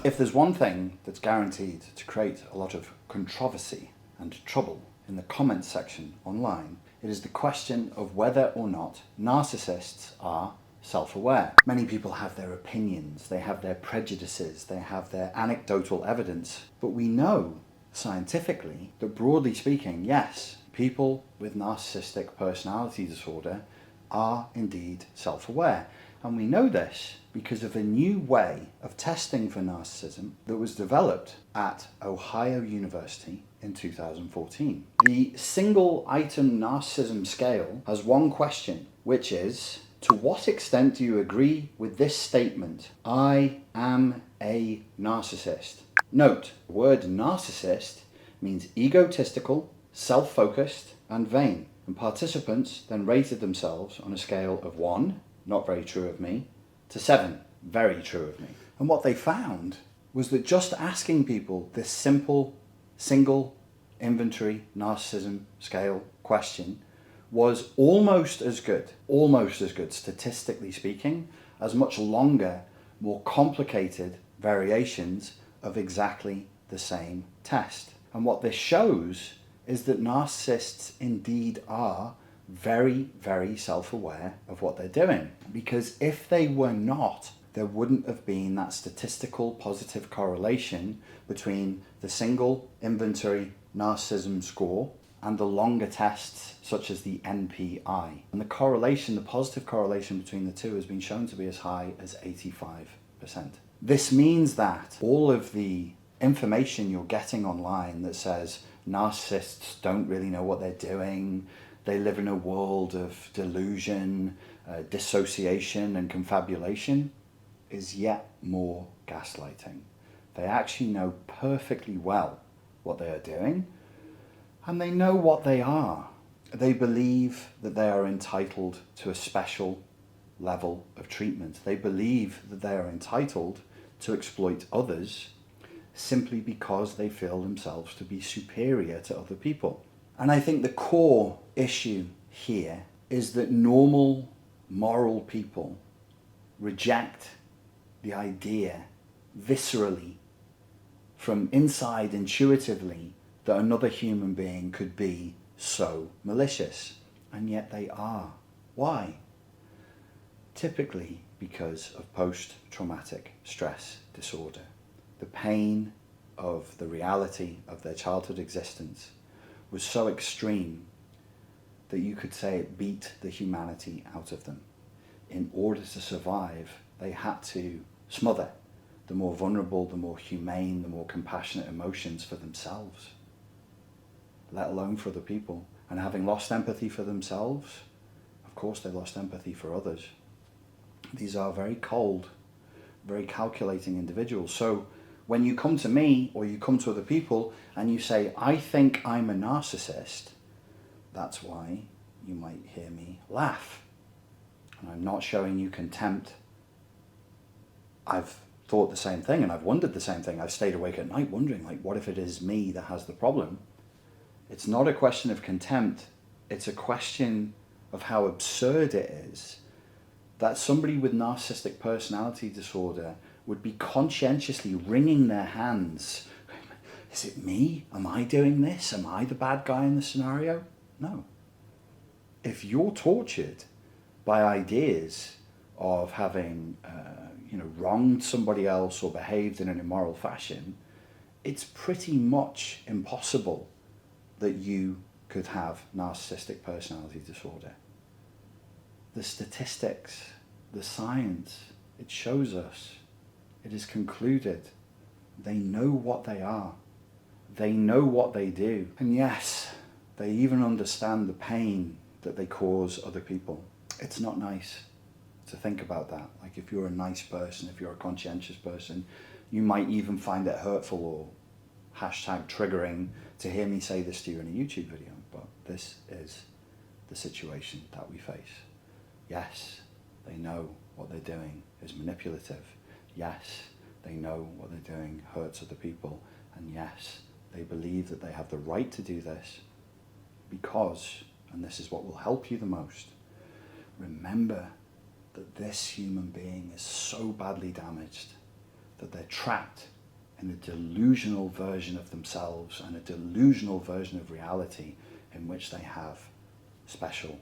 If there's one thing that's guaranteed to create a lot of controversy and trouble in the comments section online, it is the question of whether or not narcissists are self-aware. Many people have their opinions, they have their prejudices, they have their anecdotal evidence, but we know scientifically that, broadly speaking, yes, people with narcissistic personality disorder are indeed self-aware. And we know this because of a new way of testing for narcissism that was developed at Ohio University in 2014. The single item narcissism scale has one question, which is, to what extent do you agree with this statement? I am a narcissist. Note, the word narcissist means egotistical, self-focused, and vain. And participants then rated themselves on a scale of 1, not very true of me, to 7, very true of me. And what they found was that just asking people this simple, single inventory narcissism scale question was almost as good, statistically speaking, as much longer, more complicated variations of exactly the same test. And what this shows is that narcissists indeed are very, very self-aware of what they're doing. Because if they were not, there wouldn't have been that statistical positive correlation between the single inventory narcissism score and the longer tests such as the NPI. And the correlation, the positive correlation between the two has been shown to be as high as 85%. This means that all of the information you're getting online that says narcissists don't really know what they're doing, they live in a world of delusion, dissociation and confabulation, is yet more gaslighting. They actually know perfectly well what they are doing, and they know what they are. They believe that they are entitled to a special level of treatment. They believe that they are entitled to exploit others simply because they feel themselves to be superior to other people. And I think the core issue here is that normal, moral people reject the idea viscerally, from inside intuitively, that another human being could be so malicious. And yet they are. Why? Typically because of post-traumatic stress disorder. The pain of the reality of their childhood existence was so extreme that you could say it beat the humanity out of them. In order to survive, they had to smother the more vulnerable, the more humane, the more compassionate emotions for themselves, let alone for other people. And having lost empathy for themselves, of course they lost empathy for others. These are very cold, very calculating individuals. So when you come to me or you come to other people and you say, I think I'm a narcissist, that's why you might hear me laugh. And I'm not showing you contempt. I've thought the same thing and I've wondered the same thing. I've stayed awake at night wondering, like, what if it is me that has the problem? It's not a question of contempt. It's a question of how absurd it is that somebody with narcissistic personality disorder would be conscientiously wringing their hands. Is it me? Am I doing this? Am I the bad guy in the scenario? No. If you're tortured by ideas of having wronged somebody else or behaved in an immoral fashion, it's pretty much impossible that you could have narcissistic personality disorder. The statistics, the science, it shows us, it is concluded, they know what they are. They know what they do. And yes, they even understand the pain that they cause other people. It's not nice to think about that. Like, if you're a nice person, if you're a conscientious person, you might even find it hurtful or #triggering to hear me say this to you in a YouTube video. But this is the situation that we face. Yes, they know what they're doing is manipulative. Yes, they know what they're doing hurts other people. And yes, they believe that they have the right to do this because, and this is what will help you the most, remember that this human being is so badly damaged that they're trapped in a delusional version of themselves and a delusional version of reality in which they have special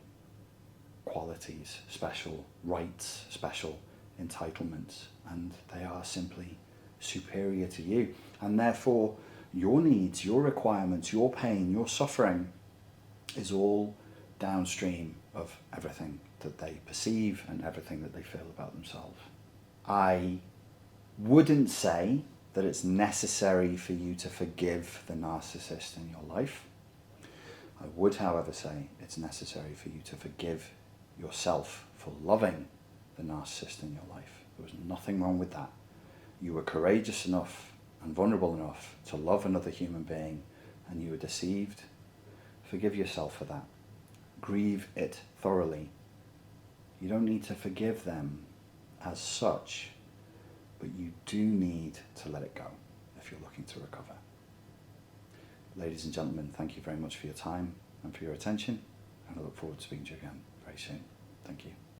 qualities, special rights, special entitlements, and they are simply superior to you. And therefore, your needs, your requirements, your pain, your suffering is all downstream of everything that they perceive and everything that they feel about themselves. I wouldn't say that it's necessary for you to forgive the narcissist in your life. I would, however, say it's necessary for you to forgive yourself for loving the narcissist in your life. There was nothing wrong with that. You were courageous enough and vulnerable enough to love another human being, and you were deceived. Forgive yourself for that. Grieve it thoroughly. You don't need to forgive them as such, but you do need to let it go if you're looking to recover. Ladies and gentlemen, thank you very much for your time and for your attention, and I look forward to speaking to you again very soon. Thank you.